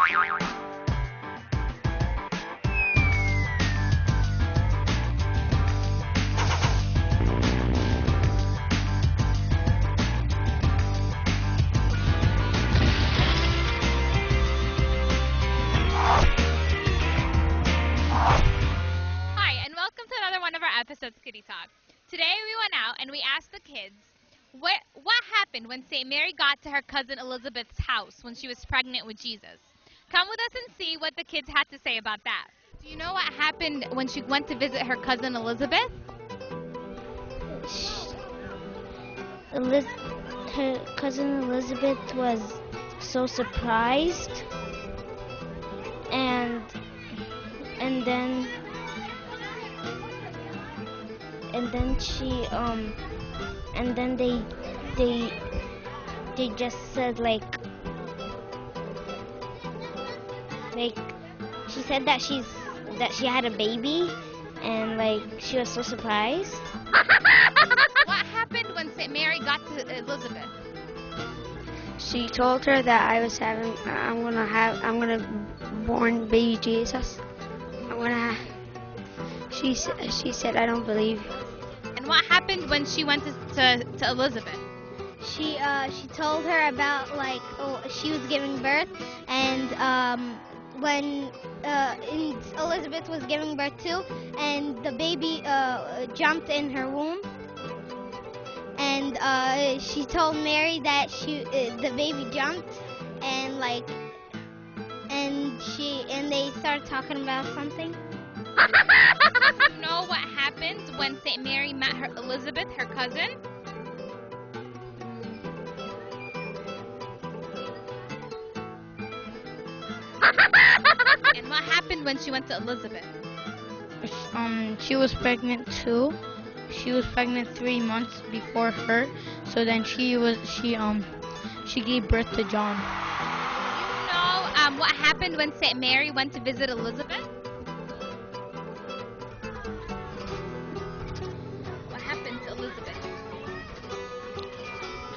Hi, and welcome to another one of our episodes, Kiddy Talk. Today we went out and we asked the kids what happened when St. Mary got to her cousin Elizabeth's house when she was pregnant with Jesus. Come with us and see what the kids had to say about that. Do you know what happened when she went to visit her cousin Elizabeth? Her cousin Elizabeth was so surprised, and then she and then they just said like she said that she had a baby, and like she was so surprised. What happened when St. Mary got to Elizabeth? She told her that I'm gonna born baby Jesus. She said, I don't believe. And what happened when she went to Elizabeth? She told her about she was giving birth, and when Elizabeth was giving birth too, and the baby jumped in her womb, and she told Mary that the baby jumped, and they started talking about something. Do you know what happened when St. Mary met her Elizabeth, her cousin? And what happened when she went to Elizabeth? She was pregnant too. She was pregnant 3 months before her. So then she gave birth to John. Do you know what happened when St. Mary went to visit Elizabeth? What happened to Elizabeth?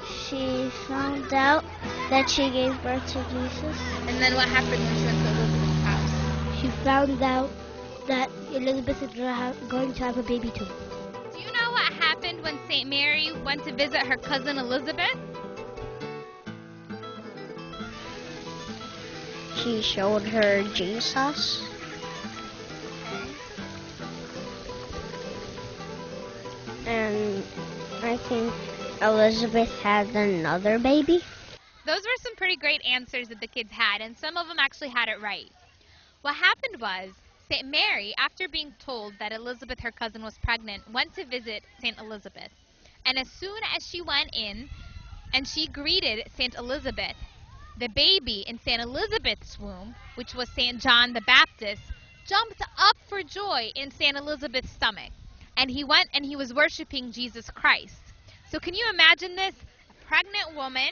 She found out that she gave birth to Jesus. And then what happened when she went to Elizabeth's house? She found out that Elizabeth is going to have a baby too. Do you know what happened when St. Mary went to visit her cousin Elizabeth? She showed her Jesus. And I think Elizabeth had another baby. Those were some pretty great answers that the kids had, and some of them actually had it right. What happened was, St. Mary, after being told that Elizabeth, her cousin, was pregnant, went to visit St. Elizabeth. And as soon as she went in and she greeted St. Elizabeth, the baby in St. Elizabeth's womb, which was St. John the Baptist, jumped up for joy in St. Elizabeth's stomach. And he went and he was worshiping Jesus Christ. So can you imagine this? A pregnant woman,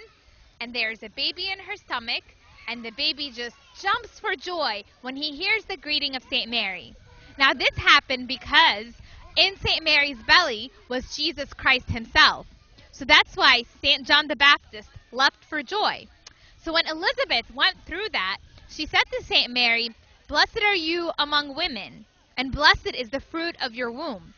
and there's a baby in her stomach, and the baby just jumps for joy when he hears the greeting of St. Mary. Now this happened because in St. Mary's belly was Jesus Christ himself. So that's why St. John the Baptist leapt for joy. So when Elizabeth went through that, she said to St. Mary, "Blessed are you among women, and blessed is the fruit of your womb."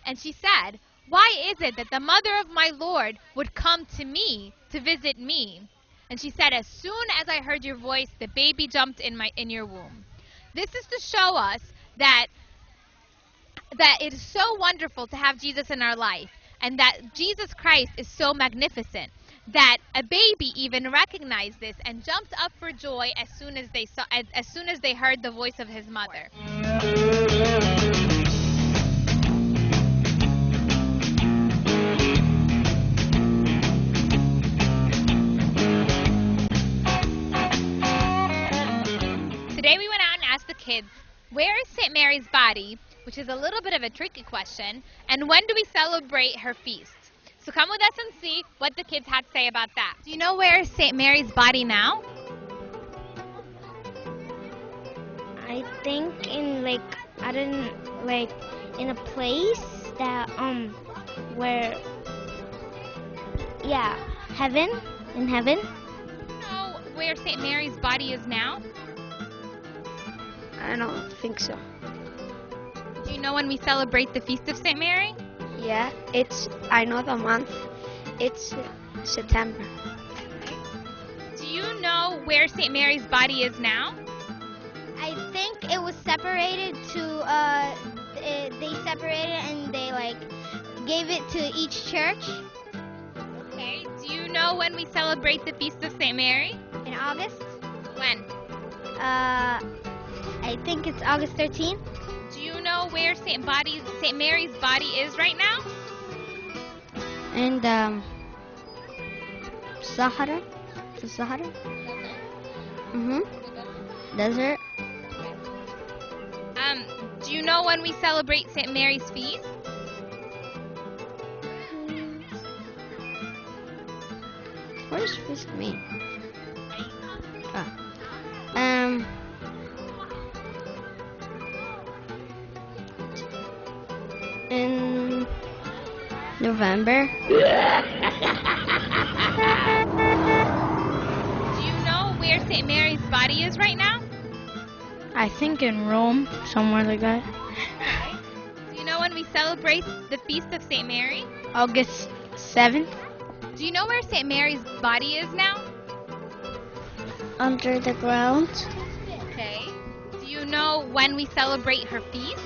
And she said, "Why is it that the mother of my Lord would come to me to visit me?" And she said, "As soon as I heard your voice, the baby jumped in your womb." This is to show us that it is so wonderful to have Jesus in our life, and that Jesus Christ is so magnificent that a baby even recognized this and jumped up for joy as soon as they heard the voice of his mother. Today we went out and asked the kids, where is St. Mary's body, which is a little bit of a tricky question, and when do we celebrate her feast? So come with us and see what the kids had to say about that. Do you know where is St. Mary's body now? I think in in a place that where heaven, in heaven. Do you know where St. Mary's body is now? I don't think so. Do you know when we celebrate the Feast of St. Mary? Yeah, I know the month. It's September. Do you know where St. Mary's body is now? I think it was separated to they separated and they like gave it to each church Okay. Do you know when we celebrate the Feast of St. Mary? in August. When? I think it's August 13th. Do you know where St. Mary's body is right now? And Sahara? The Sahara? Desert? Do you know when we celebrate St. Mary's feast? What does this mean? Um. In November. Do you know where St. Mary's body is right now? I think in Rome, somewhere like that. Do you know when we celebrate the Feast of St. Mary? August 7th. Do you know where St. Mary's body is now? Under the ground. Okay. Do you know when we celebrate her feast?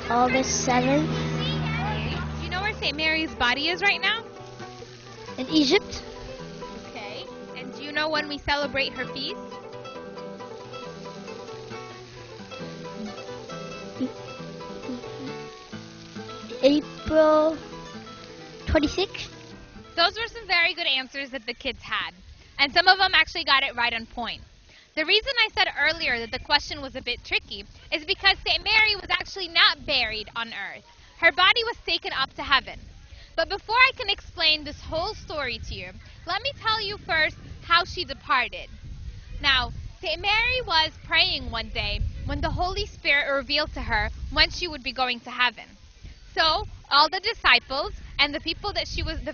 August 7th. Okay. Do you know where St. Mary's body is right now? In Egypt. Okay. And do you know when we celebrate her feast? April 26th. Those were some very good answers that the kids had. And some of them actually got it right on point. The reason I said earlier that the question was a bit tricky is because St. Mary was actually not buried on earth. Her body was taken up to heaven. But before I can explain this whole story to you, let me tell you first how she departed. Now, St. Mary was praying one day when the Holy Spirit revealed to her when she would be going to heaven. So, all the disciples and the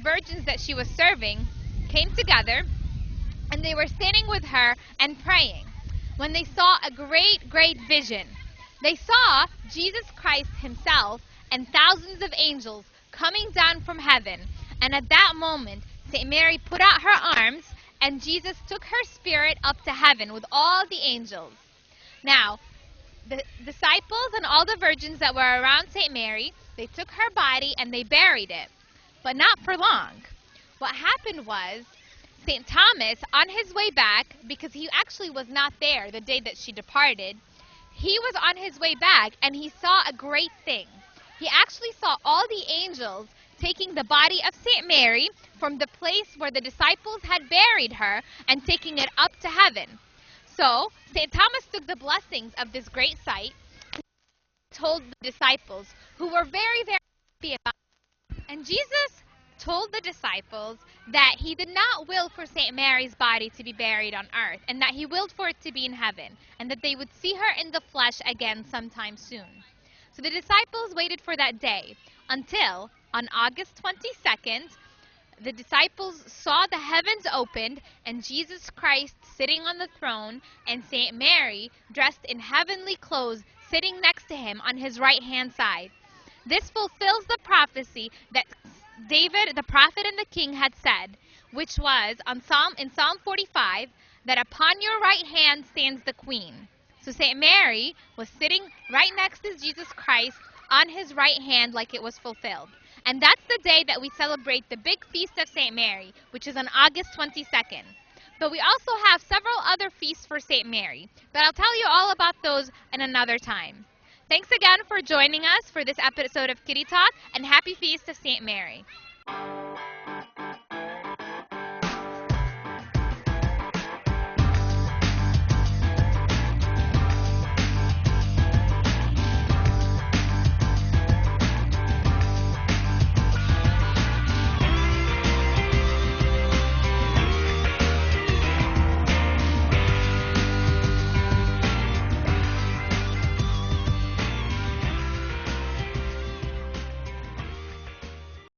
virgins that she was serving came together and they were standing with her and praying when they saw a great, great vision. They saw Jesus Christ himself and thousands of angels coming down from heaven. And at that moment, St. Mary put out her arms and Jesus took her spirit up to heaven with all the angels. Now, the disciples and all the virgins that were around St. Mary, they took her body and they buried it. But not for long. What happened was, St. Thomas, on his way back, because he actually was not there the day that she departed, he was on his way back and he saw a great thing. He actually saw all the angels taking the body of St. Mary from the place where the disciples had buried her and taking it up to heaven. So, St. Thomas took the blessings of this great sight, told the disciples, who were very, very happy about it. And Jesus told the disciples that he did not will for St. Mary's body to be buried on earth, and that he willed for it to be in heaven, and that they would see her in the flesh again sometime soon. So the disciples waited for that day until, on August 22nd, the disciples saw the heavens opened and Jesus Christ sitting on the throne and St. Mary dressed in heavenly clothes sitting next to him on his right-hand side. This fulfills the prophecy that David, the prophet and the king, had said, which was in Psalm 45, that upon your right hand stands the queen. So St. Mary was sitting right next to Jesus Christ on his right hand like it was fulfilled. And that's the day that we celebrate the big feast of St. Mary, which is on August 22nd. But we also have several other feasts for St. Mary, but I'll tell you all about those in another time. Thanks again for joining us for this episode of Kitty Talk, and happy feast of St. Mary.